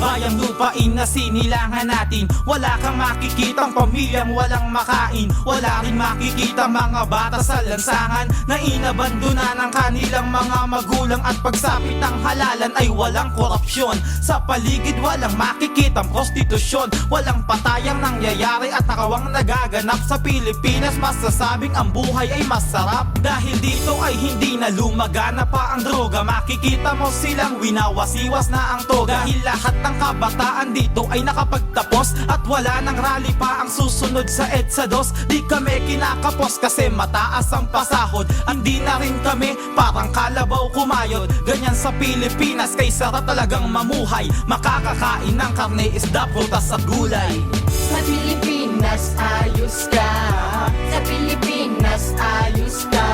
bayang lupain na sinilangan natin. Wala kang makikitang pamilyang walang makain. Wala rin makikita mga bata sa lansangan na inabandona ng kanilang mga magulang. At pagsapit ng halalan ay walang korupsyon. Sa paligid walang makikitang prostitusyon. Walang patayang nangyayari at nakawang nagaganap sa Pilipinas. Masasabing ang buhay ay masarap dahil dito ay hindi na lumagana pa ang droga. Makikita mo silang winawasiwas na ang toga. Dahil lahat ng kabataan dito ay nakapagtapos at wala nang rally pa ang susunod sa EDSA 2. Di kami kinakapos kasi mataas ang pasahod. Hindi na rin kami parang kalabaw kumayod. Ganyan sa Pilipinas kay sarap talagang mamuhay. Makakakain ng karne, isda, prutas at gulay. Sa Pilipinas ayos ka. Sa Pilipinas ayos ka.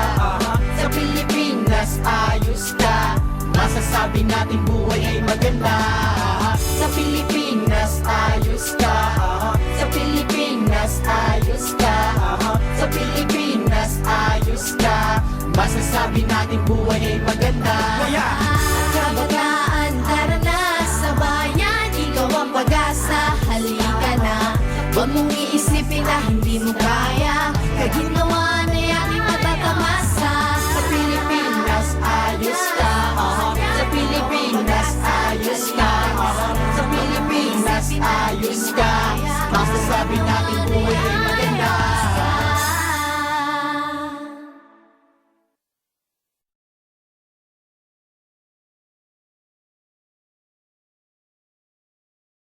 Sa Pilipinas ayos ka. Masasabi natin buhay ay maganda. Sa Pilipinas ayos ka. Sa Pilipinas ayos ka. Sa Pilipinas ayos ka. Masasabi natin buhay ay maganda. Kaya Kabataan, tara na sa bayan. Ikaw ang pag-asa, halika na. Huwag mong iisipin na hindi mo kaya. Kaginawa na yaking matatamasa. Sa Pilipinas ayos ka. Sa Pilipinas ayos ka. Sa Pilipinas ayos ka. Masasabi natin buhay ay